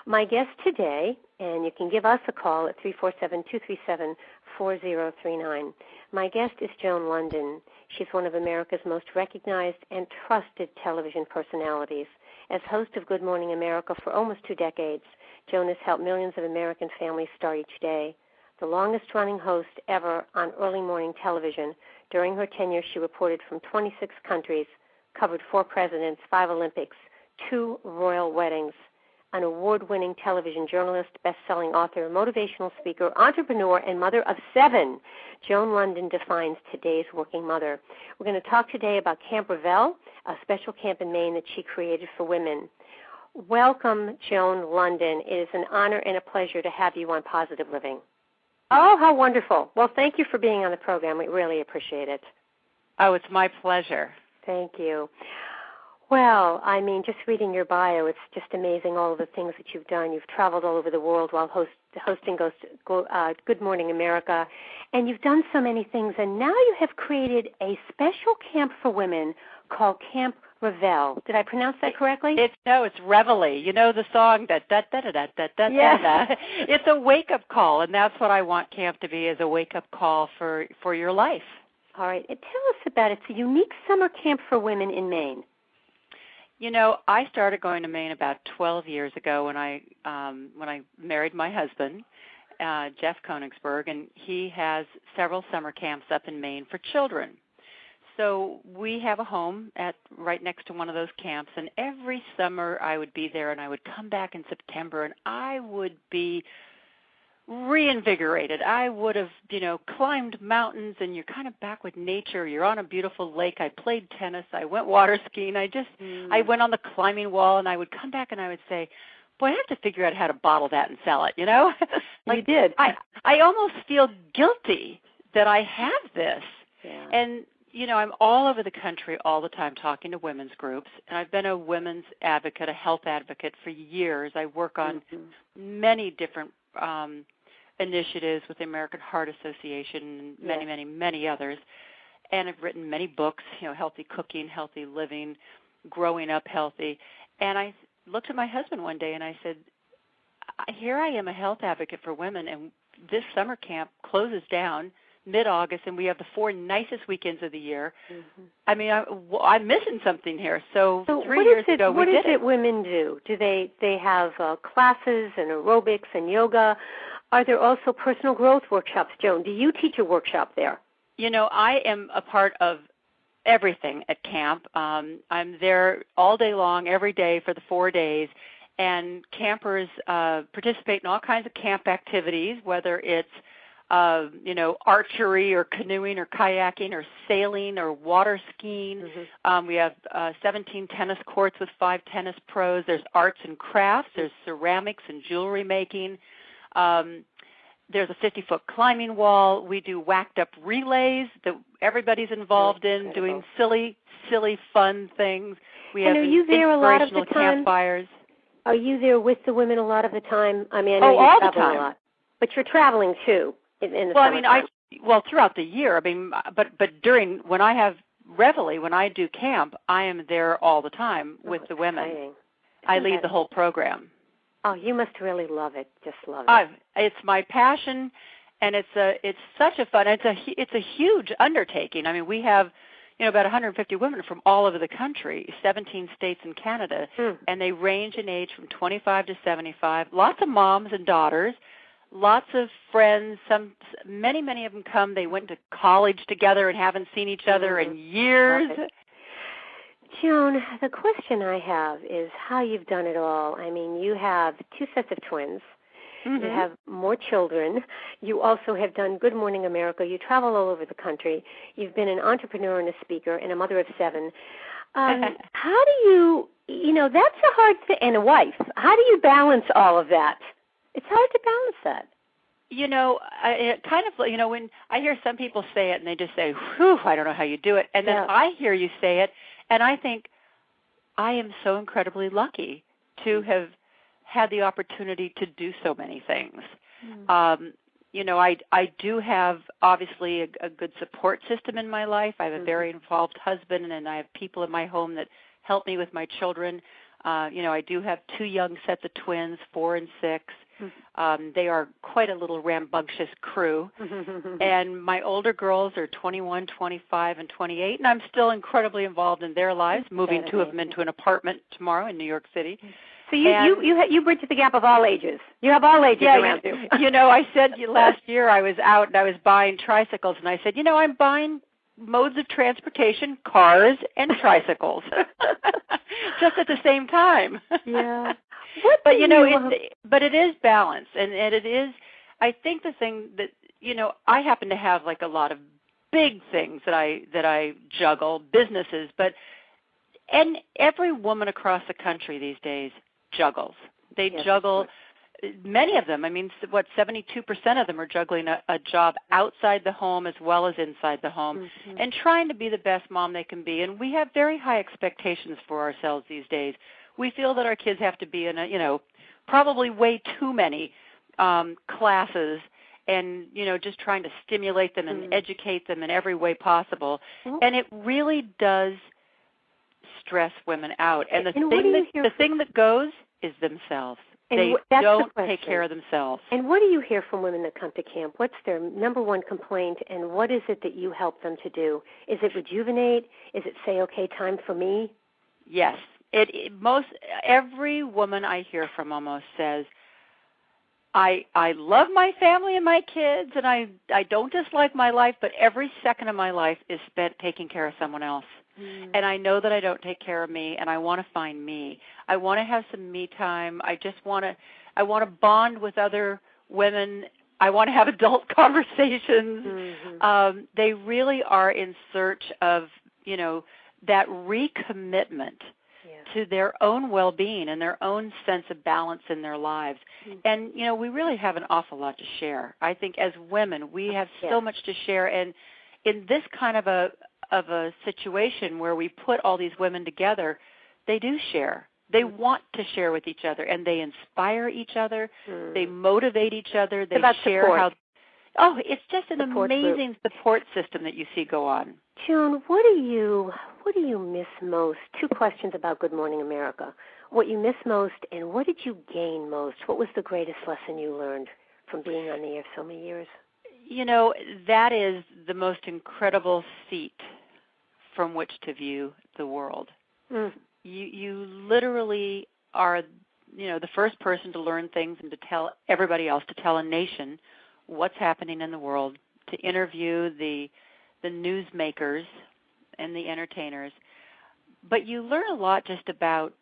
My guest today, and you can give us a call at 347-237-4039. My guest is Joan Lunden. She's one of America's most recognized and trusted television personalities. As host of Good Morning America for almost 2 decades, Joan has helped millions of American families start each day. The longest-running host ever on early morning television. During her tenure, she reported from 26 countries, covered 4 presidents, 5 Olympics, 2 royal weddings. An award-winning television journalist, best-selling author, motivational speaker, entrepreneur, and mother of 7, Joan Lunden defines today's working mother. We're going to talk today about Camp Reveille, a special camp in Maine that she created for women. Welcome, Joan Lunden. It is an honor and a pleasure to have you on Positive Living. Oh, how wonderful. Well, thank you for being on the program. We really appreciate it. Oh, it's my pleasure. Thank you. Well, I mean, just reading your bio, it's just amazing all of the things that you've done. You've traveled all over the world while hosting Good Morning America, and you've done so many things, and now you have created a special camp for women called Camp Reveille. Did I pronounce that correctly? It's Reveille. You know the song, da-da-da-da-da-da-da-da. It's a wake-up call, and that's what I want camp to be, is a wake-up call for your life. All right. And tell us about it. It's a unique summer camp for women in Maine. You know, I started going to Maine about 12 years ago when I married my husband, Jeff Koenigsberg, and he has several summer camps up in Maine for children. So we have a home right next to one of those camps, and every summer I would be there, and I would come back in September, and I would be reinvigorated. I would have, climbed mountains, and you're kind of back with nature. You're on a beautiful lake. I played tennis. I went water skiing. I went on the climbing wall, and I would come back and I would say, boy, I have to figure out how to bottle that and sell it, Like, you did. I almost feel guilty that I have this. Yeah. And, I'm all over the country all the time talking to women's groups, and I've been a women's advocate, a health advocate for years. I work on many different initiatives with the American Heart Association and many others. And I've written many books, healthy cooking, healthy living, growing up healthy. And I looked at my husband one day and I said, here I am, a health advocate for women, and this summer camp closes down mid-August, and we have the 4 nicest weekends of the year. Mm-hmm. I mean, I'm missing something here. So 3 years ago, we did it. What is it women do? Do they have classes and aerobics and yoga? Are there also personal growth workshops, Joan? Do you teach a workshop there? I am a part of everything at camp. I'm there all day long, every day for the 4 days, and campers participate in all kinds of camp activities, whether it's archery or canoeing or kayaking or sailing or water skiing. Mm-hmm. We have 17 tennis courts with 5 tennis pros. There's arts and crafts. There's ceramics and jewelry making. There's a 50-foot climbing wall. We do whacked-up relays that everybody's involved in, doing silly, fun things. We have inspirational campfires. Are you there with the women a lot of the time? I mean, I know all you the time. A lot, but you're traveling too in the throughout the year. I mean, but when I have Reveille, when I do camp, I am there all the time with the women. Exciting. I lead the whole program. Oh, you must really love it. Just love it. It's my passion, and it's such a fun. It's a huge undertaking. I mean, we have about 150 women from all over the country, 17 states and Canada, and they range in age from 25 to 75. Lots of moms and daughters, lots of friends. Many of them come. They went to college together and haven't seen each other in years. Joan, the question I have is how you've done it all. I mean, you have 2 sets of twins. Mm-hmm. You have more children. You also have done Good Morning America. You travel all over the country. You've been an entrepreneur and a speaker and a mother of 7. How do you, that's a hard thing, and a wife. How do you balance all of that? It's hard to balance that. When I hear some people say it and they just say, whew, I don't know how you do it. And then I hear you say it, and I think, I am so incredibly lucky to have had the opportunity to do so many things. I do have, obviously, a good support system in my life. I have a very involved husband, and I have people in my home that help me with my children. I do have 2 young sets of twins, 4 and 6. They are quite a little rambunctious crew. And my older girls are 21, 25, and 28, and I'm still incredibly involved in their lives, moving 2 of them into an apartment tomorrow in New York City. So you bridge the gap of all ages. You have all ages around you. I said last year I was out and I was buying tricycles, and I said, I'm buying modes of transportation, cars and tricycles, just at the same time. Yeah. But but it is balance, and it is. I think the thing that I happen to have like a lot of big things that I juggle, businesses, and every woman across the country these days juggles. They juggle. Many of them, 72% of them are juggling a job outside the home as well as inside the home, and trying to be the best mom they can be. And we have very high expectations for ourselves these days. We feel that our kids have to be in probably way too many classes, and just trying to stimulate them and educate them in every way possible. And it really does stress women out. And the thing that goes is themselves. They don't take care of themselves. And what do you hear from women that come to camp? What's their number one complaint, and what is it that you help them to do? Is it rejuvenate? Is it say, okay, time for me? Yes. Every woman I hear from almost says, I love my family and my kids, and I don't dislike my life, but every second of my life is spent taking care of someone else. And I know that I don't take care of me, and I want to find me. I want to have some me time. I want to bond with other women. I want to have adult conversations. They really are in search of, that recommitment to their own well-being and their own sense of balance in their lives. And, we really have an awful lot to share. I think as women, we have so much to share. And in this kind of a situation where we put all these women together, they do share. They want to share with each other, and they inspire each other. They motivate each other. They share support. It's just an amazing support system that you see go on. Joan, what do you miss most? 2 questions about Good Morning America. What you miss most, and what did you gain most? What was the greatest lesson you learned from being on the air so many years? That is the most incredible seat from which to view the world. You literally are, the first person to learn things and to tell everybody else, to tell a nation what's happening in the world, to interview the newsmakers and the entertainers. But you learn a lot just about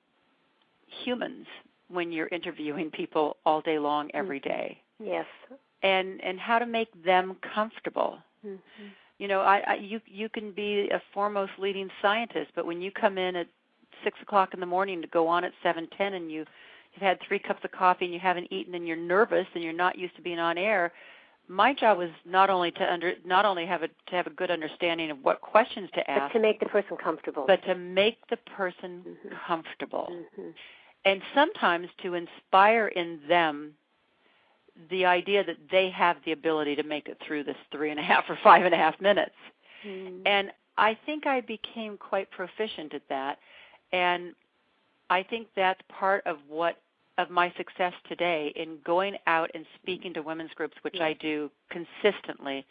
humans when you're interviewing people all day long, every day. Yes. And how to make them comfortable. You can be a foremost leading scientist, but when you come in at 6 o'clock in the morning to go on at 7:10, and you've had 3 cups of coffee and you haven't eaten, and you're nervous and you're not used to being on air, my job was not only to have a good understanding of what questions to ask, but to make the person comfortable. But to make the person comfortable, and sometimes to inspire in them the idea that they have the ability to make it through this 3.5 or 5.5 minutes. And I think I became quite proficient at that. And I think that's part of my success today in going out and speaking to women's groups, which I do consistently,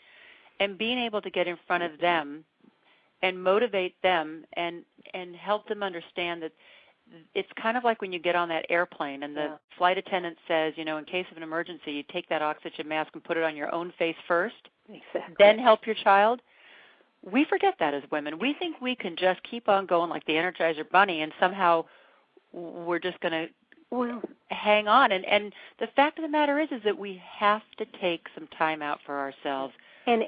and being able to get in front of them and motivate them and help them understand that it's kind of like when you get on that airplane and the flight attendant says, in case of an emergency, you take that oxygen mask and put it on your own face first, then help your child. We forget that as women. We think we can just keep on going like the Energizer Bunny, and somehow we're just going to hang on. And the fact of the matter is that we have to take some time out for ourselves. And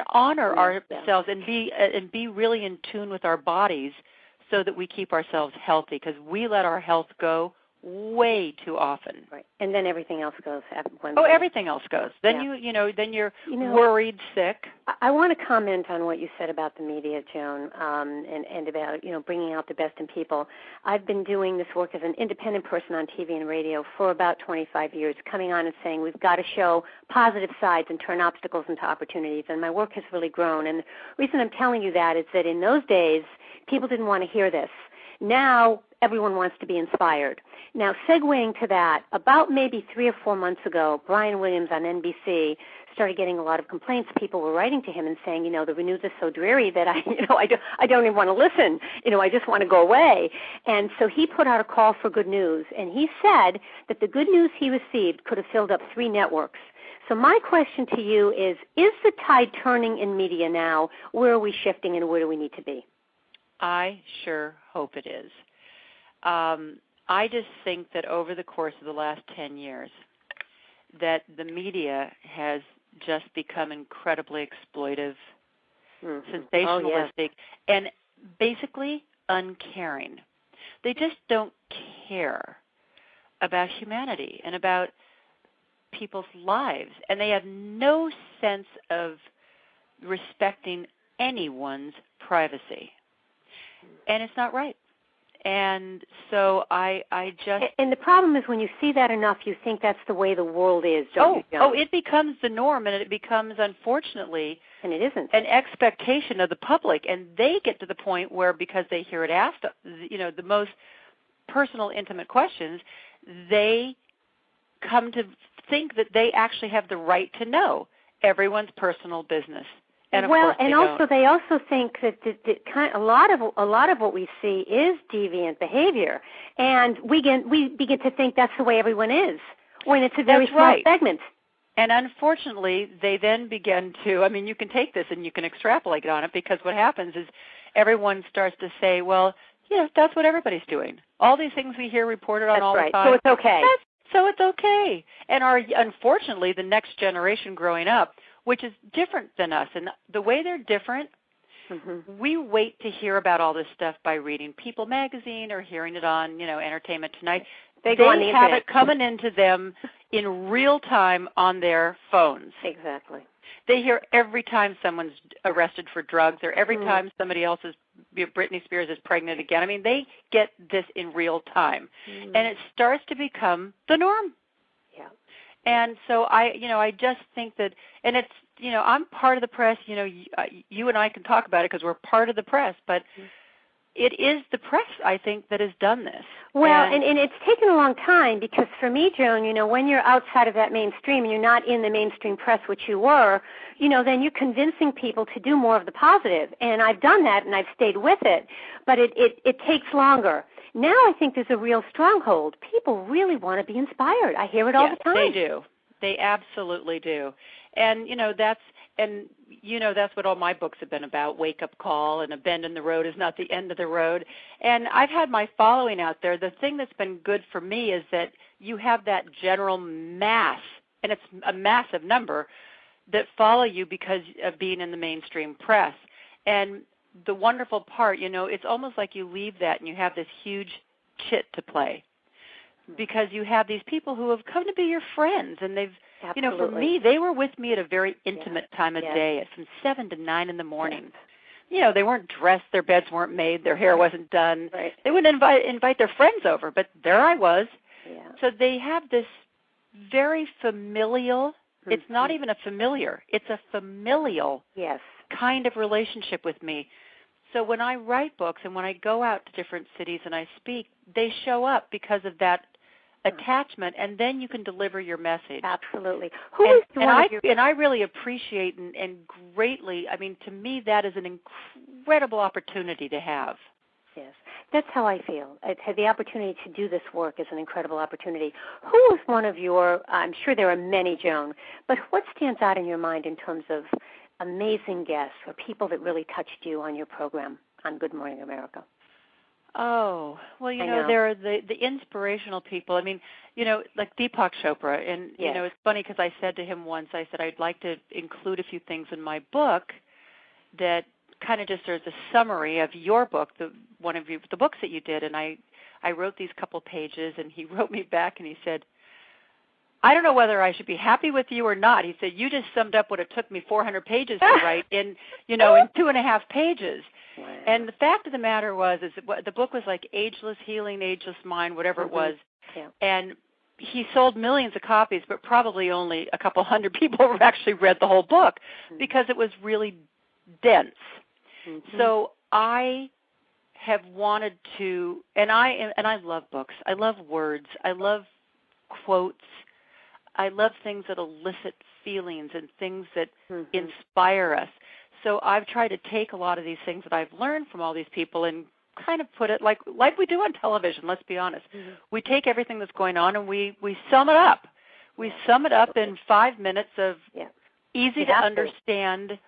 honor ourselves and be really in tune with our bodies, so that we keep ourselves healthy, because we let our health go way too often. Right. And then everything else goes. Everything else goes. Then you're worried, sick. I want to comment on what you said about the media, Joan, and about, bringing out the best in people. I've been doing this work as an independent person on TV and radio for about 25 years, coming on and saying we've got to show positive sides and turn obstacles into opportunities, and my work has really grown. And the reason I'm telling you that is that in those days, people didn't want to hear this. Now, everyone wants to be inspired. Now, segueing to that, about maybe 3 or 4 months ago, Brian Williams on NBC started getting a lot of complaints. People were writing to him and saying, the news is so dreary that I don't even want to listen. I just want to go away. And so he put out a call for good news, and he said that the good news he received could have filled up 3 networks. So my question to you is the tide turning in media now? Where are we shifting, and where do we need to be? I sure hope it is. I just think that over the course of the last 10 years, that the media has just become incredibly exploitive, sensationalistic, and basically uncaring. They just don't care about humanity and about people's lives, and they have no sense of respecting anyone's privacy. And it's not right. And so I just... And the problem is when you see that enough, you think that's the way the world is, don't you? Oh, it becomes the norm, and it becomes, unfortunately... And it isn't. An expectation of the public, and they get to the point where, because they hear it asked, the most personal, intimate questions, they come to think that they actually have the right to know everyone's personal business. And of course they also think that a lot of what we see is deviant behavior, and we begin to think that's the way everyone is when it's a very small segment. And unfortunately, they then begin to. You can take this and you can extrapolate on it, because what happens is everyone starts to say, well, that's what everybody's doing. All these things we hear reported on all the time. So it's okay. So it's okay. And unfortunately, the next generation growing up, which is different than us, and the way they're different, we wait to hear about all this stuff by reading People magazine or hearing it on, Entertainment Tonight. They have it coming into them in real time on their phones. Exactly. They hear every time someone's arrested for drugs, or every time somebody else Britney Spears is pregnant again. They get this in real time, and it starts to become the norm. Yeah. And so I just think that, and it's, I'm part of the press. You and I can talk about it because we're part of the press, but it is the press, I think, that has done this. Well, and it's taken a long time, because for me, Joan, when you're outside of that mainstream and you're not in the mainstream press, which you were, then you're convincing people to do more of the positive. And I've done that, and I've stayed with it, but it takes longer. Now I think there's a real stronghold. People really want to be inspired. I hear it all the time. They do. They absolutely do. And, that's what all my books have been about, Wake Up Call, and A Bend in the Road is Not the End of the Road. And I've had my following out there. The thing that's been good for me is that you have that general mass, and it's a massive number, that follow you because of being in the mainstream press. And the wonderful part, it's almost like you leave that and you have this huge chit to play, because you have these people who have come to be your friends, and they've, for me, they were with me at a very intimate time of day, from 7 to 9 in the morning. Yes. They weren't dressed, their beds weren't made, their hair wasn't done. Right. They wouldn't invite their friends over, but there I was. Yeah. So they have this very familial, it's not even a familiar, it's a familial kind of relationship with me. So when I write books and when I go out to different cities and I speak, they show up because of that attachment, and then you can deliver your message. Absolutely. And I really appreciate and greatly, to me, that is an incredible opportunity to have. Yes, that's how I feel. The opportunity to do this work is an incredible opportunity. Who was one of your, I'm sure there are many, Joan, but what stands out in your mind in terms of amazing guests or people that really touched you on your program on Good Morning America? Oh, well, there are the inspirational people. Like Deepak Chopra. And, it's funny because I said to him once, I said, I'd like to include a few things in my book that kind of just as a summary of your book, the books that you did. And I wrote these couple pages, and he wrote me back and he said, I don't know whether I should be happy with you or not. He said, you just summed up what it took me 400 pages to write in 2.5 pages. Wow. And the fact of the matter is that the book was like Ageless Healing, Ageless Mind, whatever it was. Yeah. And he sold millions of copies, but probably only a couple hundred people actually read the whole book because it was really dense. So I have wanted to, and I love books. I love words. I love quotes. I love things that elicit feelings and things that inspire us. So I've tried to take a lot of these things that I've learned from all these people and kind of put it like we do on television, let's be honest. We take everything that's going on and we sum it up. We sum it up in 5 minutes of easy to understand,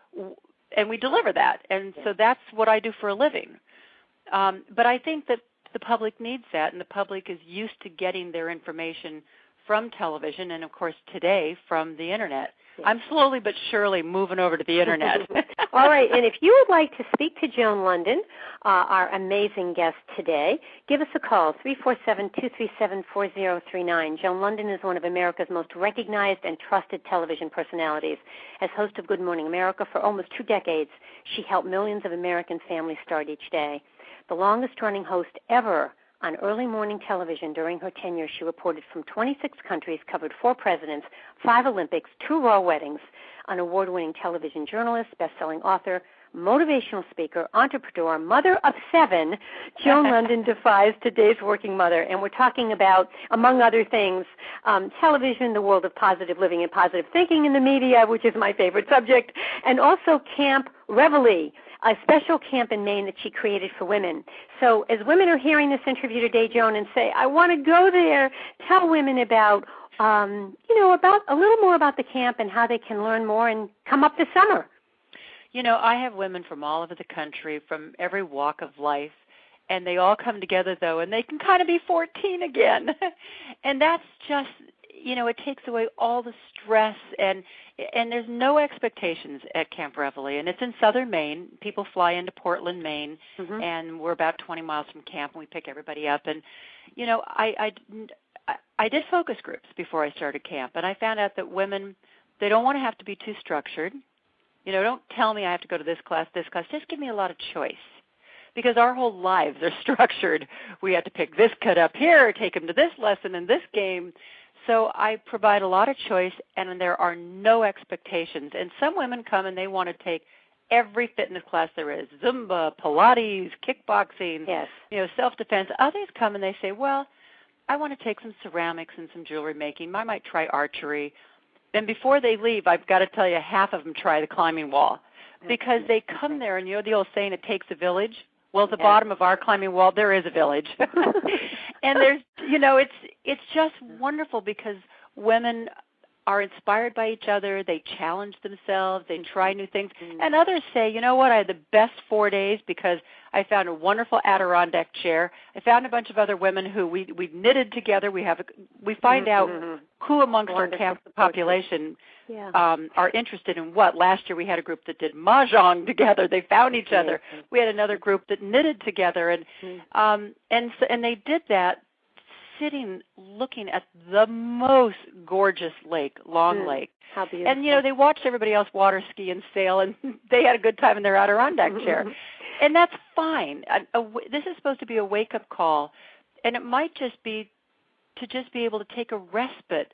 and we deliver that. And so that's what I do for a living. But I think that the public needs that, and the public is used to getting their information from television and, of course, today from the Internet. I'm slowly but surely moving over to the Internet. All right, and if you would like to speak to Joan Lunden, our amazing guest today, give us a call, 347-237-4039. Joan Lunden is one of America's most recognized and trusted television personalities. As host of Good Morning America for almost 2 decades, she helped millions of American families start each day. The longest-running host ever on early morning television during her tenure, she reported from 26 countries, covered 4 presidents, 5 Olympics, 2 royal weddings. An award-winning television journalist, best-selling author, motivational speaker, entrepreneur, mother of 7, Joan Lunden defies today's working mother. And we're talking about, among other things, television, the world of positive living and positive thinking in the media, which is my favorite subject, and also Camp Reveille, a special camp in Maine that she created for women. So as women are hearing this interview today, Joan, and say, I want to go there, tell women about, about a little more about the camp and how they can learn more and come up this summer. I have women from all over the country, from every walk of life, and they all come together, though, and they can kind of be 14 again. And that's just, it takes away all the stress, and there's no expectations at Camp Reveille. And it's in southern Maine. People fly into Portland, Maine, and we're about 20 miles from camp, and we pick everybody up. And, I did focus groups before I started camp, and I found out that women, they don't want to have to be too structured. Don't tell me I have to go to this class. Just give me a lot of choice, because our whole lives are structured. We have to pick this cut up here, take them to this lesson and this game. So I provide a lot of choice, and there are no expectations. And some women come and they want to take every fitness class there is, Zumba, Pilates, kickboxing, self-defense. Others come and they say, well, I want to take some ceramics and some jewelry making. I might try archery. Then before they leave, I've got to tell you, half of them try the climbing wall, because they come there, and the old saying, it takes a village. Well, at the bottom of our climbing wall, there is a village. And there's, it's just wonderful, because women are inspired by each other. They challenge themselves. They try new things. And others say, you know what, I had the best 4 days because I found a wonderful Adirondack chair. I found a bunch of other women who we knitted together. We find out who amongst our camp population are interested in what. Last year we had a group that did mahjong together. They found each other. We had another group that knitted together, and they did that sitting looking at the most gorgeous lake, Long Lake. How beautiful. And, they watched everybody else water ski and sail, and they had a good time in their Adirondack chair. And that's fine. This is supposed to be a wake-up call, and it might just be to just be able to take a respite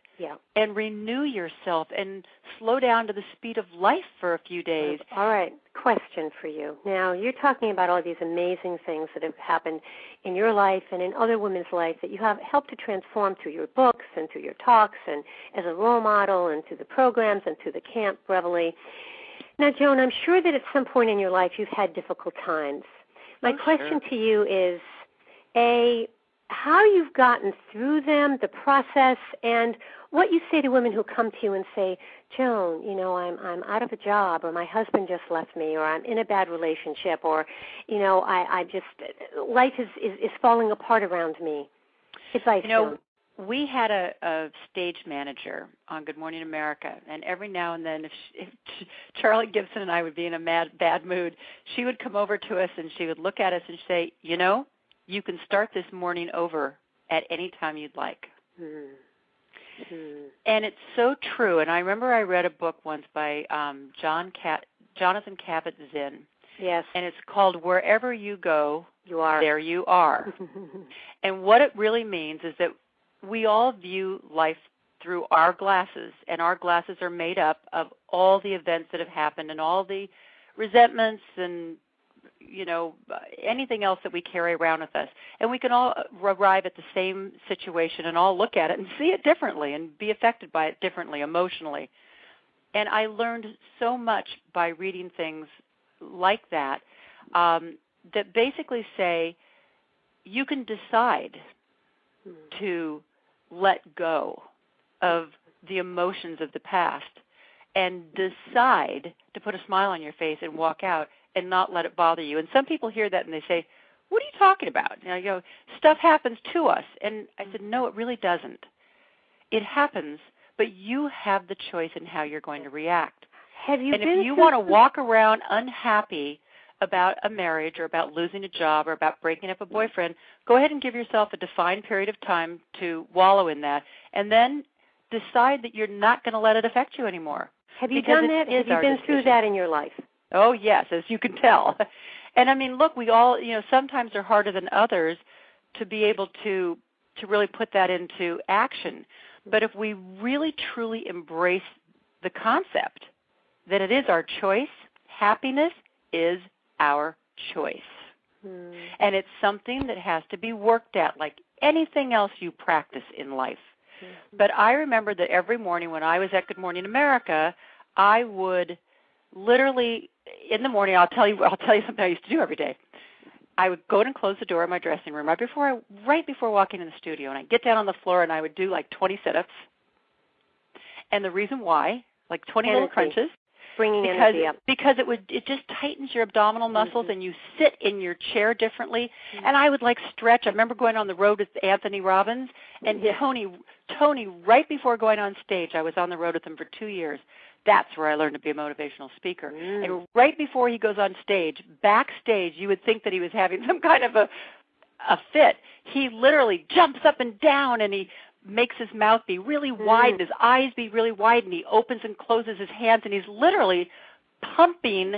and renew yourself and slow down to the speed of life for a few days. All right. Question for you. Now, you're talking about all these amazing things that have happened in your life and in other women's lives that you have helped to transform through your books and through your talks and as a role model and through the programs and through the Camp Reveille. Now, Joan, I'm sure that at some point in your life you've had difficult times. My question to you is, A, how you've gotten through them, the process, and what you say to women who come to you and say, Joan, I'm out of a job, or my husband just left me, or I'm in a bad relationship, or, I just, life is falling apart around me. Advice, Joan. We had a stage manager on Good Morning America, and every now and then, if Charlie Gibson and I would be in a bad mood, she would come over to us and she would look at us and say, you can start this morning over at any time you'd like. And it's so true. And I remember I read a book once by Jonathan Kabat-Zinn. Yes. And it's called Wherever You Go, You Are. There You Are. And what it really means is that we all view life through our glasses, and our glasses are made up of all the events that have happened and all the resentments and anything else that we carry around with us. And we can all arrive at the same situation and all look at it and see it differently and be affected by it differently emotionally. And I learned so much by reading things like that that basically say you can decide to let go of the emotions of the past and decide to put a smile on your face and walk out and not let it bother you. And some people hear that and they say, what are you talking about? And I go, stuff happens to us. And I said, no, it really doesn't. It happens, but you have the choice in how you're going to react. Have you and if you want to walk around unhappy about a marriage or about losing a job or about breaking up a boyfriend, go ahead and give yourself a defined period of time to wallow in that, and then decide that you're not going to let it affect you anymore. Have you done that? Have you been through that in your life? Oh, yes, as you can tell. And, I mean, look, we all, sometimes are harder than others to be able to really put that into action. But if we really, truly embrace the concept that it is our choice, happiness is our choice. And it's something that has to be worked at like anything else you practice in life. But I remember that every morning when I was at Good Morning America, I would literally, in the morning, I'll tell you something I used to do every day. I would go and close the door of my dressing room right before walking in the studio, and I'd get down on the floor and I would do like 20 sit-ups. And the reason why, like 20 little crunches, bringing energy up. Because it just tightens your abdominal muscles and you sit in your chair differently. And I would like stretch. I remember going on the road with Anthony Robbins and Tony right before going on stage. I was on the road with him for 2 years. That's where I learned to be a motivational speaker. And right before he goes on stage, backstage, you would think that he was having some kind of a fit. He literally jumps up and down and he makes his mouth be really wide and his eyes be really wide, and he opens and closes his hands, and he's literally pumping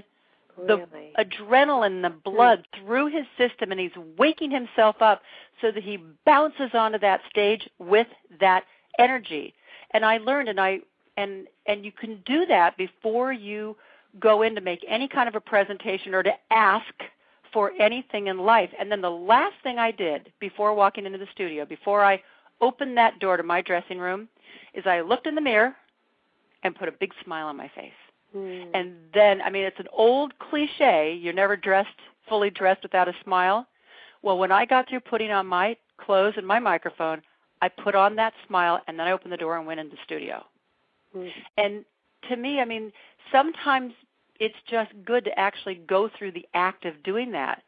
the adrenaline, the blood through his system, and he's waking himself up so that he bounces onto that stage with that energy. And I learned, and you can do that before you go in to make any kind of a presentation or to ask for anything in life. And then the last thing I did before walking into the studio, before I opened that door to my dressing room, is I looked in the mirror and put a big smile on my face. And then, I mean, it's an old cliche, you're never fully dressed without a smile. Well, when I got through putting on my clothes and my microphone, I put on that smile, and then I opened the door and went into the studio. And to me, I mean, sometimes it's just good to actually go through the act of doing that.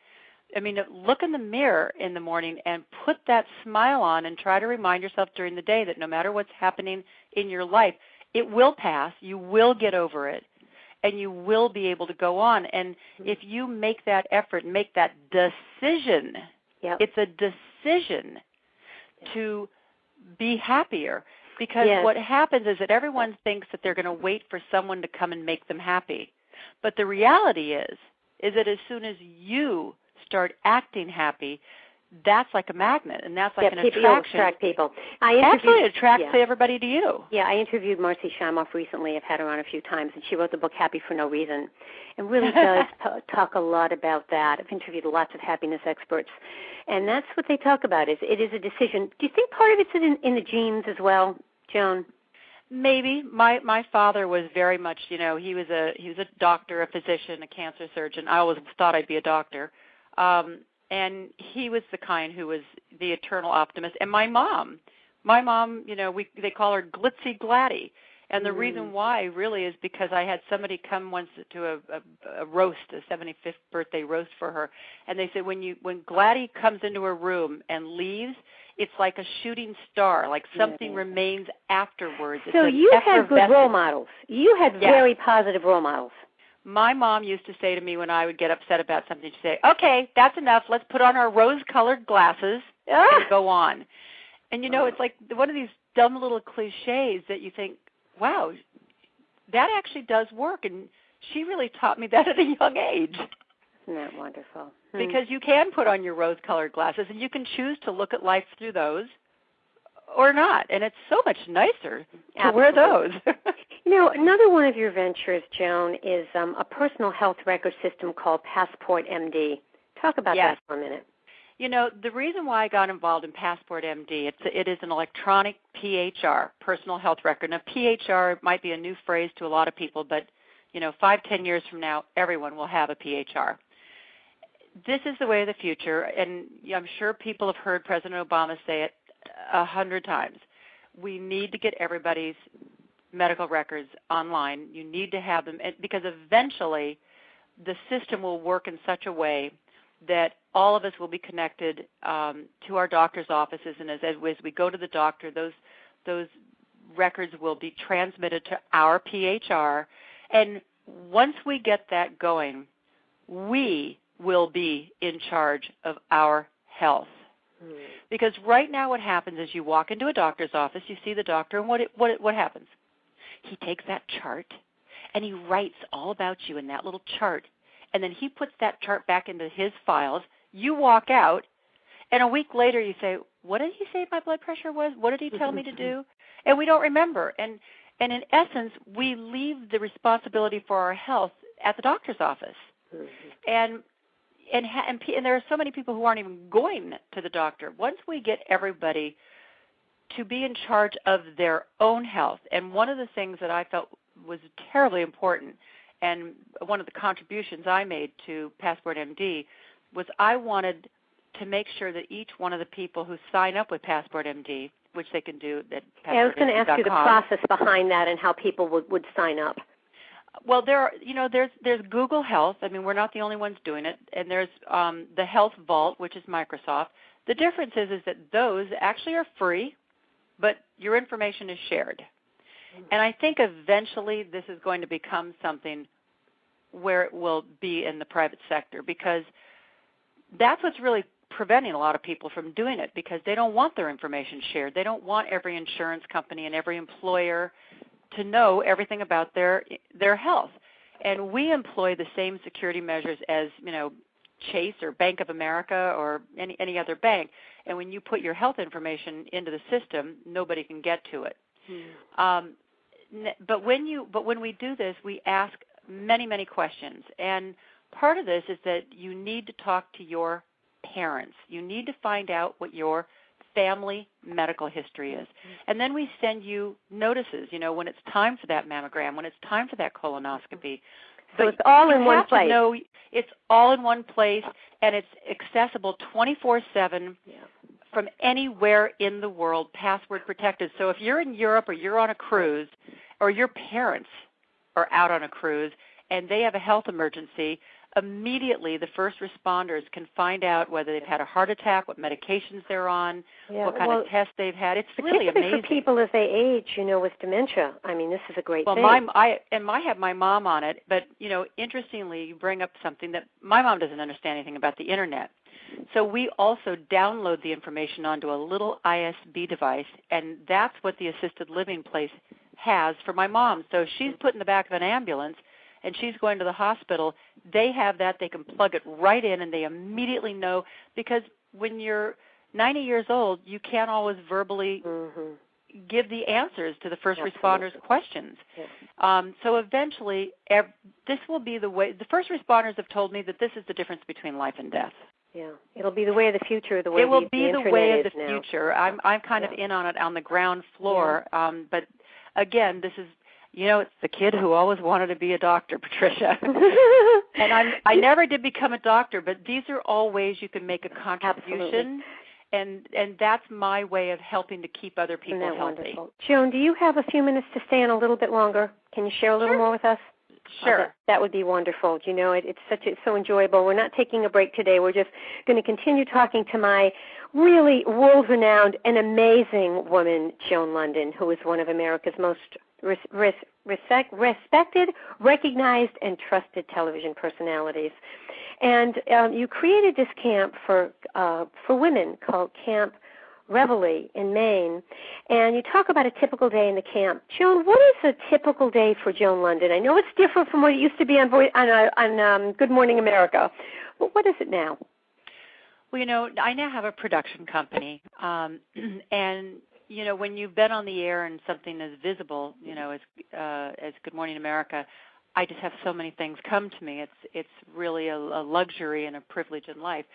I mean, look in the mirror in the morning and put that smile on and try to remind yourself during the day that no matter what's happening in your life, it will pass, you will get over it, and you will be able to go on. And if you make that effort, make that decision, it's a decision to be happier. Because what happens is that everyone thinks that they're going to wait for someone to come and make them happy. But the reality is that as soon as you start acting happy, that's like a magnet, and that's like an attraction. You'll attract people. Actually, it attracts everybody to you. Yeah, I interviewed Marcy Shimoff recently. I've had her on a few times, and she wrote the book Happy for No Reason, and really does talk a lot about that. I've interviewed lots of happiness experts, and that's what they talk about. It is a decision. Do you think part of it's in the genes as well, Joan? Maybe. My father was very much, he was a doctor, a physician, a cancer surgeon. I always thought I'd be a doctor. And he was the kind who was the eternal optimist. And my mom, they call her Glitzy Gladdy. And the reason why really is because I had somebody come once to a roast, a 75th birthday roast for her. And they said when Gladdy comes into a room and leaves, it's like a shooting star, like something remains afterwards. So you had good role models. You had very positive role models. My mom used to say to me when I would get upset about something, she'd say, okay, that's enough. Let's put on our rose-colored glasses and go on. And, it's like one of these dumb little cliches that you think, wow, that actually does work. And she really taught me that at a young age. Isn't that wonderful? Because you can put on your rose-colored glasses, and you can choose to look at life through those or not. And it's so much nicer to wear those. Another one of your ventures, Joan, is a personal health record system called Passport MD. Talk about that for a minute. The reason why I got involved in Passport MD, it is an electronic PHR, personal health record. Now, PHR might be a new phrase to a lot of people, but, 5-10 years from now, everyone will have a PHR. This is the way of the future, and I'm sure people have heard President Obama say it 100 times. We need to get everybody's medical records online. You need to have them, because eventually the system will work in such a way that all of us will be connected to our doctor's offices, and as we go to the doctor, those records will be transmitted to our PHR. And once we get that going, we will be in charge of our health. Because right now what happens is you walk into a doctor's office, you see the doctor, and what happens? He takes that chart, and he writes all about you in that little chart, and then he puts that chart back into his files. You walk out, and a week later you say, what did he say my blood pressure was? What did he tell me to do? And we don't remember. And in essence, we leave the responsibility for our health at the doctor's office. And there are so many people who aren't even going to the doctor. Once we get everybody to be in charge of their own health, and one of the things that I felt was terribly important, and one of the contributions I made to Passport MD was I wanted to make sure that each one of the people who sign up with Passport MD, which they can do at PassportMD.com. I was going to ask you the process behind that and how people would sign up. Well, there's Google Health. I mean, we're not the only ones doing it, and there's the Health Vault, which is Microsoft. The difference is that those actually are free, but your information is shared. And I think eventually this is going to become something where it will be in the private sector, because that's what's really preventing a lot of people from doing it, because they don't want their information shared. They don't want every insurance company and every employer to know everything about their health. And we employ the same security measures as, Chase or Bank of America or any other bank. And when you put your health information into the system, nobody can get to it. But when we do this, we ask many, many questions. And part of this is that you need to talk to your parents. You need to find out what your family medical history is. And then we send you notices, when it's time for that mammogram, when it's time for that colonoscopy. So it's all in one place. It's all in one place, and it's accessible 24/7 from anywhere in the world, password protected. So if you're in Europe or you're on a cruise, or your parents are out on a cruise and they have a health emergency, immediately the first responders can find out whether they've had a heart attack, what medications they're on, what kind of tests they've had. It's really amazing. For people as they age, with dementia. I mean, this is a great thing. Well, I have my mom on it, but, interestingly, you bring up something that my mom doesn't understand anything about the Internet. So we also download the information onto a little ISB device, and that's what the assisted living place has for my mom. So she's put in the back of an ambulance, and she's going to the hospital. They have that. They can plug it right in, and they immediately know, because when you're 90 years old, you can't always verbally give the answers to the first responders' questions. So eventually, this will be the way. The first responders have told me that this is the difference between life and death. Yeah, it'll be the way of the future. The way it will be the way of the now. future. I'm kind of in on it on the ground floor. But again, this is. It's the kid who always wanted to be a doctor, Patricia. And I never did become a doctor, but these are all ways you can make a contribution. Absolutely. And that's my way of helping to keep other people healthy. Wonderful? Joan, do you have a few minutes to stay on a little bit longer? Can you share a little more with us? Sure. Okay. That would be wonderful. It's so enjoyable. We're not taking a break today. We're just going to continue talking to my really world-renowned and amazing woman, Joan Lunden, who is one of America's most respected, recognized, and trusted television personalities. And you created this camp for women called Camp Reveille in Maine, and you talk about a typical day in the camp. Joan, what is a typical day for Joan Lunden? I know it's different from what it used to be on Good Morning America, but what is it now? Well, I now have a production company, and when you've been on the air and something is visible, as Good Morning America, I just have so many things come to me. It's really a luxury and a privilege in life.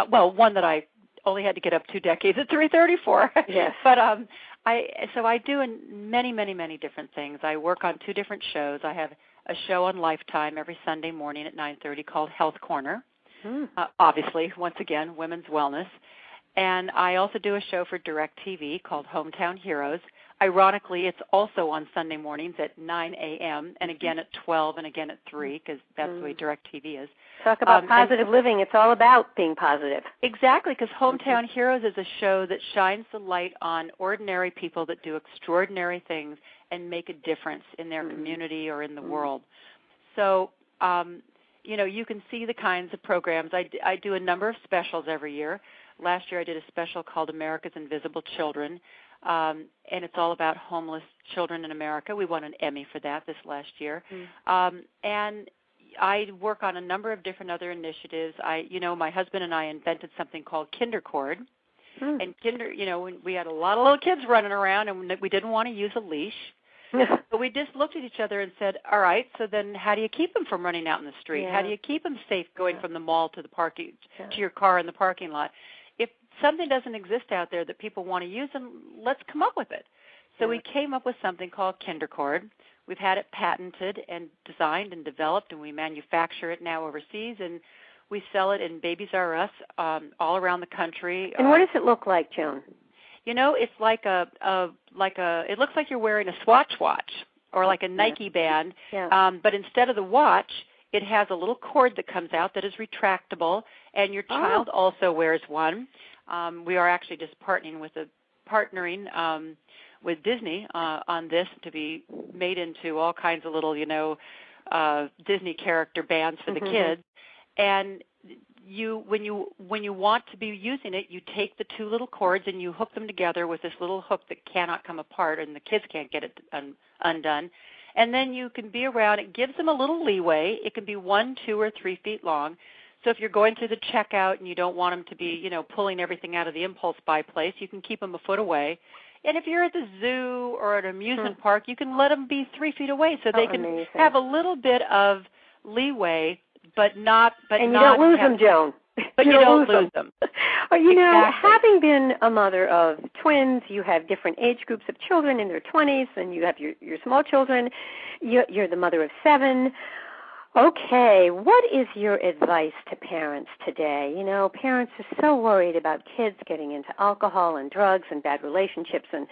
One that I only had to get up 2 decades at 3:34. Yes. But I do many, many, many different things. I work on 2 different shows. I have a show on Lifetime every Sunday morning at 9:30 called Health Corner. Obviously, once again, women's wellness. And I also do a show for DirecTV called Hometown Heroes. Ironically, it's also on Sunday mornings at 9 a.m. and again at 12 and again at 3 because that's the way DirecTV is. Talk about positive living. It's all about being positive. Exactly, because Hometown Heroes is a show that shines the light on ordinary people that do extraordinary things and make a difference in their community or in the world. So, you can see the kinds of programs. I do a number of specials every year. Last year I did a special called America's Invisible Children, and it's all about homeless children in America. We won an Emmy for that this last year. And I work on a number of different other initiatives. My husband and I invented something called KinderCord. And we had a lot of little kids running around, and we didn't want to use a leash. But we just looked at each other and said, all right, so then how do you keep them from running out in the street? How do you keep them safe going from the mall to the parking to your car in the parking lot? If something doesn't exist out there that people want to use, then let's come up with it. So we came up with something called KinderCord. We've had it patented and designed and developed, and we manufacture it now overseas, and we sell it in Babies R Us all around the country. And what does it look like, Joan? It's like it looks like you're wearing a Swatch watch or like a Nike band, but instead of the watch, it has a little cord that comes out that is retractable, and your child also wears one. We are actually just partnering with Disney on this to be made into all kinds of little, Disney character bands for the kids. And when you want to be using it, you take the 2 little cords and you hook them together with this little hook that cannot come apart, and the kids can't get it undone. And then you can be around. It gives them a little leeway. It can be 1, 2, or 3 feet long. So if you're going through the checkout and you don't want them to be, pulling everything out of the impulse buy place, you can keep them a foot away. And if you're at the zoo or at an amusement park, you can let them be 3 feet away so they can have a little bit of leeway, but not. And you don't lose them, Joan. But you don't lose them. Having been a mother of twins, you have different age groups of children in their 20s, and you have your small children. You're the mother of 7. Okay, what is your advice to parents today? Parents are so worried about kids getting into alcohol and drugs and bad relationships and,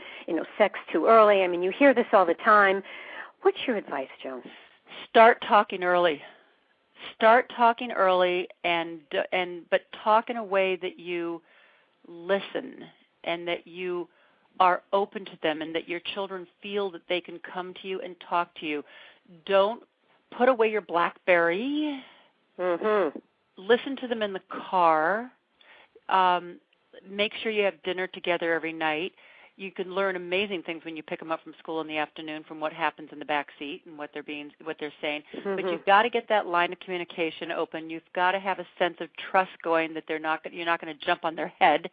sex too early. I mean, you hear this all the time. What's your advice, Joan? Start talking early. Start talking early, but talk in a way that you listen and that you are open to them and that your children feel that they can come to you and talk to you. Don't put away your BlackBerry. Listen to them in the car. Make sure you have dinner together every night. You can learn amazing things when you pick them up from school in the afternoon from what happens in the back seat and what they're saying. But you've got to get that line of communication open. You've got to have a sense of trust going that you're not going to jump on their head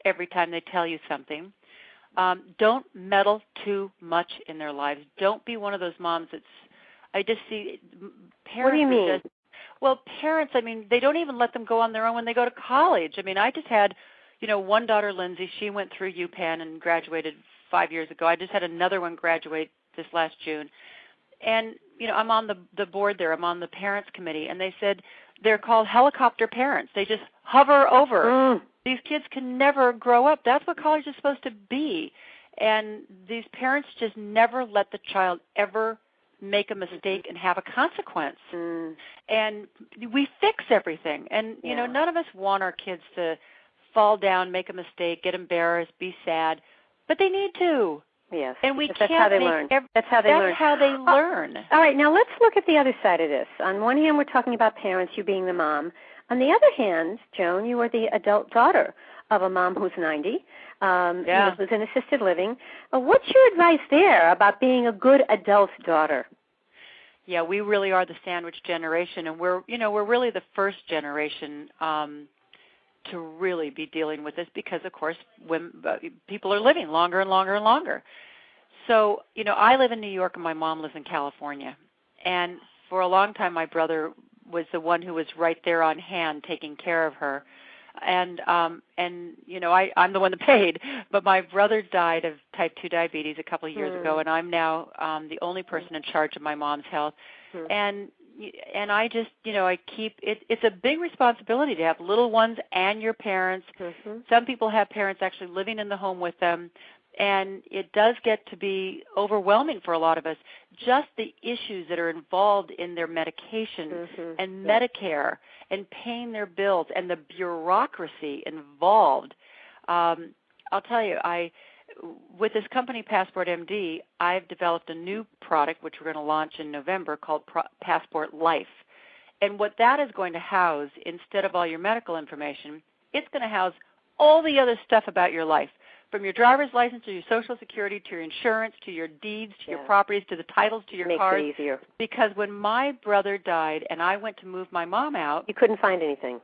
every time they tell you something. Don't meddle too much in their lives. Don't be one of those moms I just see parents. What do you mean? Parents, they don't even let them go on their own when they go to college. I just had, one daughter, Lindsay, she went through UPenn and graduated 5 years ago. I just had another one graduate this last June. And, I'm on the board there. I'm on the parents committee. And they said they're called helicopter parents. They just hover over. These kids can never grow up. That's what college is supposed to be. And these parents just never let the child ever make a mistake and have a consequence. And we fix everything. And, none of us want our kids to fall down, make a mistake, get embarrassed, be sad. But they need to. Yes. And we that's can't how they learn. That's how they learn. All right, now let's look at the other side of this. On one hand, we're talking about parents, you being the mom. On the other hand, Joan, you are the adult daughter of a mom who's 90, who's in assisted living. What's your advice there about being a good adult daughter? Yeah, we really are the sandwich generation, and we're really the first generation to really be dealing with this because, of course, people are living longer and longer and longer. So, I live in New York and my mom lives in California. And for a long time, my brother was the one who was right there on hand taking care of her. And I'm the one that paid. But my brother died of type 2 diabetes a couple of years ago, and I'm now the only person in charge of my mom's health. And I just, it's a big responsibility to have little ones and your parents. Some people have parents actually living in the home with them, and it does get to be overwhelming for a lot of us, just the issues that are involved in their medication and Medicare and paying their bills and the bureaucracy involved. I'll tell you, with this company, Passport MD, I've developed a new product, which we're going to launch in November, called Passport Life. And what that is going to house, instead of all your medical information, it's going to house all the other stuff about your life, from your driver's license to your Social Security to your insurance to your deeds to your properties to the titles to your cars. Makes it easier. Because when my brother died and I went to move my mom out. You couldn't find anything.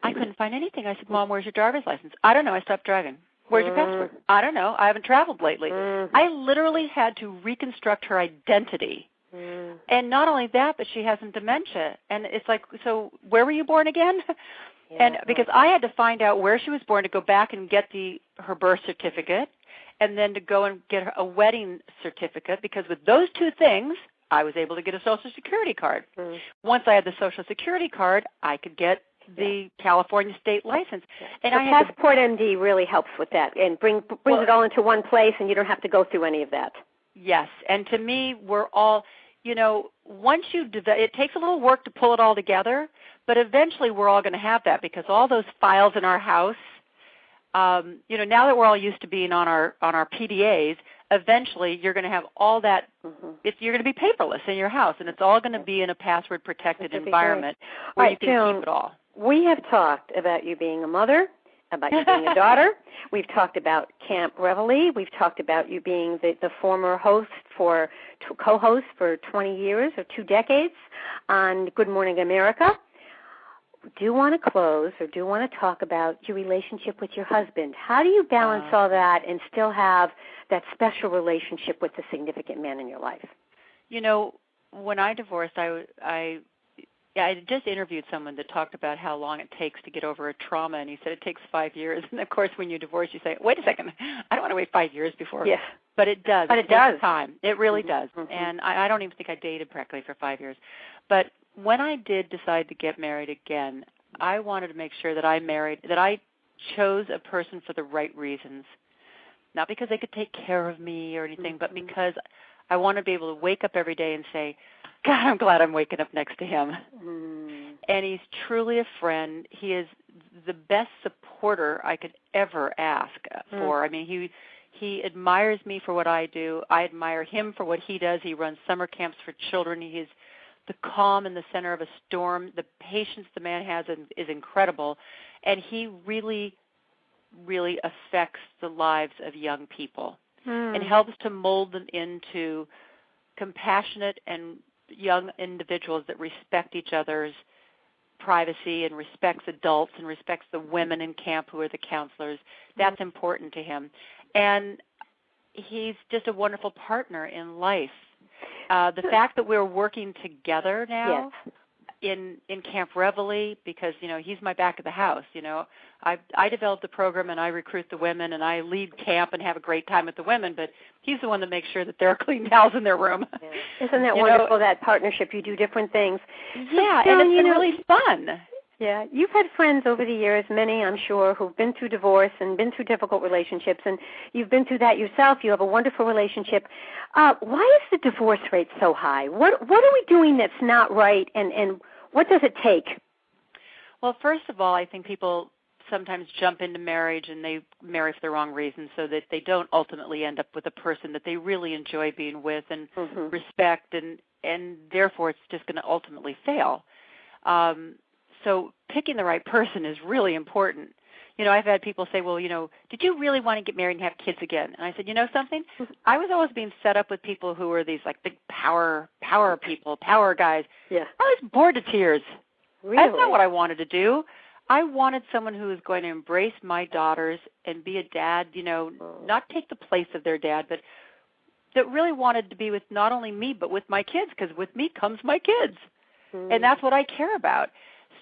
I couldn't find anything. I said, Mom, where's your driver's license? I don't know. I stopped driving. Where's your passport? I don't know. I haven't traveled lately. I literally had to reconstruct her identity. And not only that, but she has some dementia. And it's like, so where were you born again? And because I had to find out where she was born to go back and get her birth certificate, and then to go and get her a wedding certificate, because with those two things, I was able to get a Social Security card. Once I had the Social Security card, I could get the California state license. And so Passport MD really helps with that and brings it all into one place, and you don't have to go through any of that. Yes, and to me, we're all, once you it takes a little work to pull it all together, but eventually we're all going to have that, because all those files in our house, now that we're all used to being on our PDAs, eventually you're going to have all that. You're going to be paperless in your house, and it's all going to be in a password-protected environment where you can keep it all. We have talked about you being a mother, about you being a daughter. We've talked about Camp Reveille. We've talked about you being the former co-host for 20 years or 2 decades on Good Morning America. Do you want to close, or do you want to talk about your relationship with your husband? How do you balance all that and still have that special relationship with the significant man in your life? When I divorced, I just interviewed someone that talked about how long it takes to get over a trauma, and he said it takes 5 years. And, of course, when you divorce, you say, wait a second, I don't want to wait 5 years before. Yes. But it does. But it does. Time. It really does. And I don't even think I dated practically for 5 years. But when I did decide to get married again, I wanted to make sure that I chose a person for the right reasons. Not because they could take care of me or anything, but because I want to be able to wake up every day and say, God, I'm glad I'm waking up next to him. And he's truly a friend. He is the best supporter I could ever ask for. I mean, he admires me for what I do. I admire him for what he does. He runs summer camps for children. He is the calm in the center of a storm. The patience the man has is incredible. And he really, really affects the lives of young people and helps to mold them into compassionate and young individuals that respect each other's privacy and respects adults and respects the women in camp who are the counselors. That's important to him. And he's just a wonderful partner in life. The fact that we're working together now in Camp Reveille, because, he's my back of the house. I developed the program and I recruit the women and I lead camp and have a great time with the women, but he's the one that makes sure that there are clean towels in their room. Yeah. Isn't that wonderful, that partnership? You do different things. Yeah, and it's been really fun. Yeah, you've had friends over the years, many I'm sure, who've been through divorce and been through difficult relationships, and you've been through that yourself. You have a wonderful relationship. Why is the divorce rate so high? What are we doing that's not right, and what does it take? Well, first of all, I think people sometimes jump into marriage and they marry for the wrong reasons, so that they don't ultimately end up with a person that they really enjoy being with and respect, and therefore it's just going to ultimately fail. So picking the right person is really important. I've had people say, well, did you really want to get married and have kids again? And I said, something? I was always being set up with people who were these big power people, power guys. Yeah. I was bored to tears. Really? That's not what I wanted to do. I wanted someone who was going to embrace my daughters and be a dad, not take the place of their dad, but that really wanted to be with not only me but with my kids, because with me comes my kids. And that's what I care about.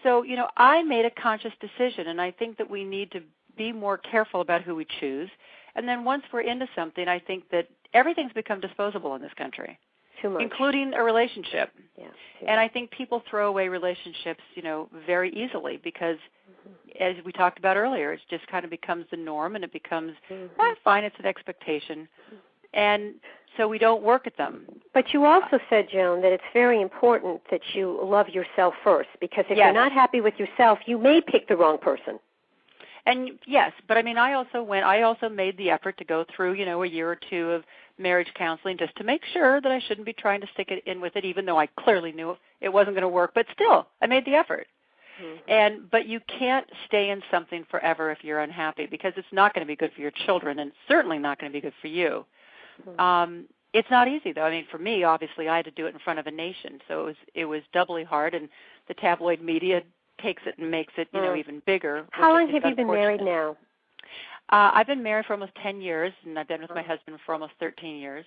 So, I made a conscious decision, and I think that we need to be more careful about who we choose. And then once we're into something, I think that everything's become disposable in this country, too much, including a relationship. Yeah, and I think people throw away relationships, very easily because, as we talked about earlier, it just kind of becomes the norm, and it becomes, fine, it's an expectation. And so we don't work at them. But you also said, Joan, that it's very important that you love yourself first, because if you're not happy with yourself, you may pick the wrong person. And yes, but I also made the effort to go through, a year or two of marriage counseling just to make sure that I shouldn't be trying to stick it in with it, even though I clearly knew it wasn't going to work. But still, I made the effort. But you can't stay in something forever if you're unhappy, because it's not going to be good for your children, and certainly not going to be good for you. It's not easy, though. For me, obviously, I had to do it in front of a nation, so it was doubly hard, and the tabloid media takes it and makes it, even bigger. How long have you been married now? I've been married for almost 10 years, and I've been with my husband for almost 13 years.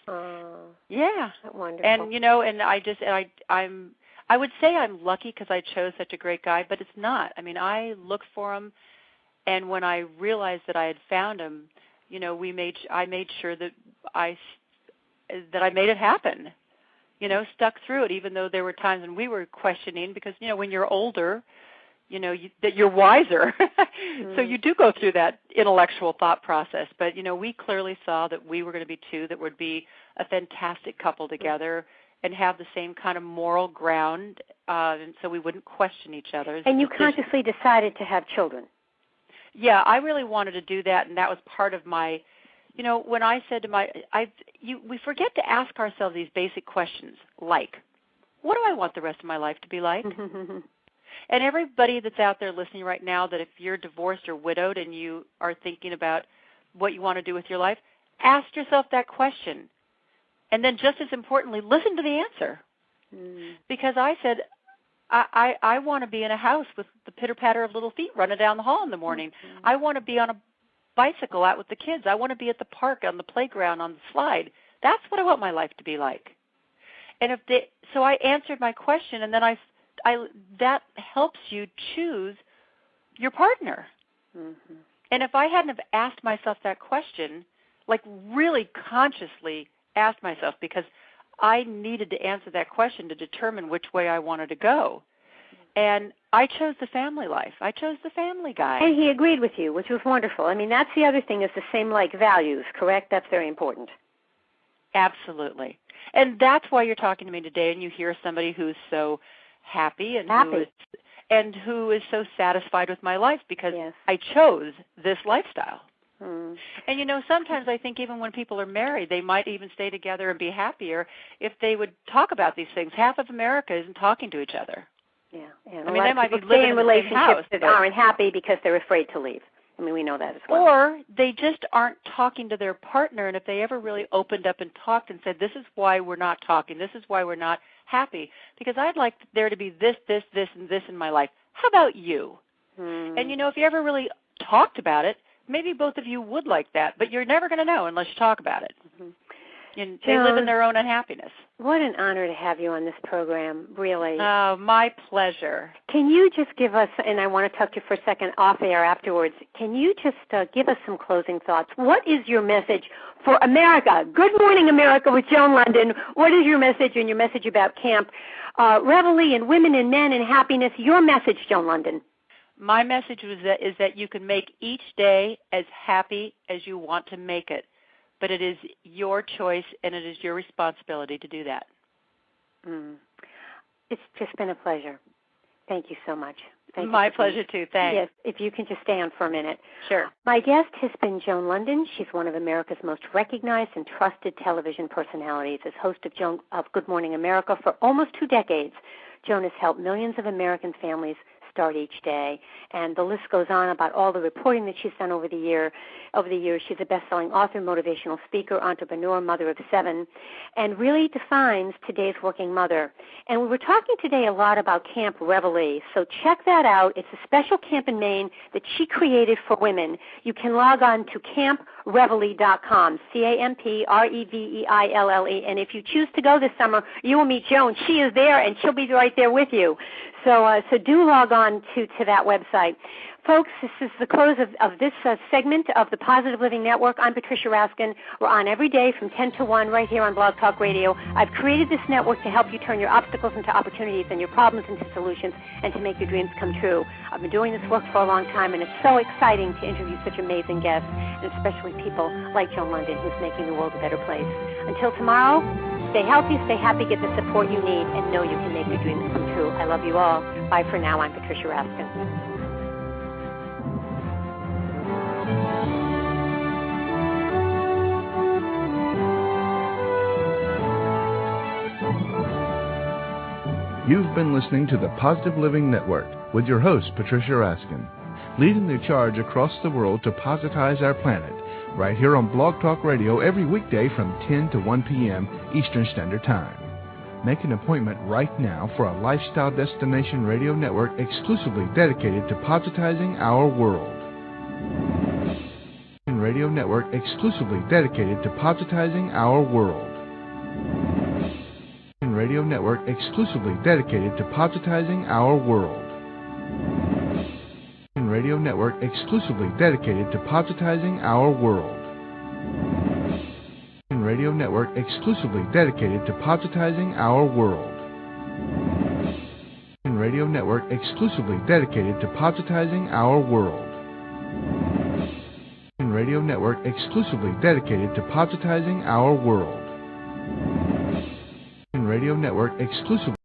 Yeah. Wonderful. And, I would say I'm lucky because I chose such a great guy, but it's not. I looked for him, and when I realized that I had found him, I made sure that I made it happen. Stuck through it, even though there were times when we were questioning, because when you're older, that you're wiser, so you do go through that intellectual thought process. But we clearly saw that we were going to be two that would be a fantastic couple together and have the same kind of moral ground, and so we wouldn't question each other's And you decisions. consciously decided to have children. Yeah, I really wanted to do that, and that was part of my, when I said to we forget to ask ourselves these basic questions, like, what do I want the rest of my life to be like? And everybody that's out there listening right now, that if you're divorced or widowed and you are thinking about what you want to do with your life, ask yourself that question. And then just as importantly, listen to the answer. Because I said, I want to be in a house with the pitter-patter of little feet running down the hall in the morning. I want to be on a bicycle out with the kids. I want to be at the park, on the playground, on the slide. That's what I want my life to be like. And so I answered my question, and then that helps you choose your partner. And if I hadn't have asked myself that question, like really consciously asked myself, because I needed to answer that question to determine which way I wanted to go. And I chose the family life. I chose the family guy. And he agreed with you, which was wonderful. That's the other thing, is the same values, correct? That's very important. Absolutely. And that's why you're talking to me today, and you hear somebody who's so happy and who is so satisfied with my life, because I chose this lifestyle. And, sometimes I think even when people are married, they might even stay together and be happier if they would talk about these things. Half of America isn't talking to each other. Yeah. And they might be living in relationships that aren't happy because they're afraid to leave. We know that as well. Or they just aren't talking to their partner, and if they ever really opened up and talked and said, this is why we're not talking, this is why we're not happy, because I'd like there to be this, this, this, and this in my life. How about you? And, if you ever really talked about it, maybe both of you would like that, but you're never going to know unless you talk about it. And they live in their own unhappiness. What an honor to have you on this program, really. Oh, my pleasure. Can you just give us, and I want to talk to you for a second off air afterwards, can you just give us some closing thoughts? What is your message for America? Good morning, America, with Joan Lunden. What is your message, and your message about Camp Reveille and women and men and happiness? Your message, Joan Lunden. My message is that you can make each day as happy as you want to make it, but it is your choice and it is your responsibility to do that. It's just been a pleasure. Thank you so much. My pleasure, too. Thanks. Yes, if you can just stay on for a minute. Sure. My guest has been Joan Lunden. She's one of America's most recognized and trusted television personalities. As host of Good Morning America for almost 2 decades, Joan has helped millions of American families start each day. And the list goes on about all the reporting that she's done over the years. She's a best-selling author, motivational speaker, entrepreneur, mother of 7, and really defines today's working mother. And we were talking today a lot about Camp Reveille, so check that out. It's a special camp in Maine that she created for women. You can log on to campreveille.com, CAMPREVEILLE, and if you choose to go this summer, you will meet Joan. She is there, and she'll be right there with you. So do log on to that website. Folks, this is the close of this segment of the Positive Living Network. I'm Patricia Raskin. We're on every day from 10 to 1 right here on Blog Talk Radio. I've created this network to help you turn your obstacles into opportunities and your problems into solutions and to make your dreams come true. I've been doing this work for a long time, and it's so exciting to interview such amazing guests, and especially people like Joan Lunden, who's making the world a better place. Until tomorrow, stay healthy, stay happy, get the support you need, and know you can make your dreams come true. I love you all. Bye for now. I'm Patricia Raskin. You've been listening to the Positive Living Network with your host, Patricia Raskin, leading the charge across the world to positize our planet, right here on Blog Talk Radio every weekday from 10 to 1 p.m. Eastern Standard Time. Make an appointment right now for a lifestyle destination radio network exclusively dedicated to positizing our world. Radio network exclusively dedicated to positizing our world. Radio network exclusively dedicated to positizing our world. Radio network exclusively dedicated to positizing our world. Radio network exclusively dedicated to positizing our world. Radio network exclusively dedicated to positizing our world. Radio network exclusively dedicated to positizing our world. Radio network exclusively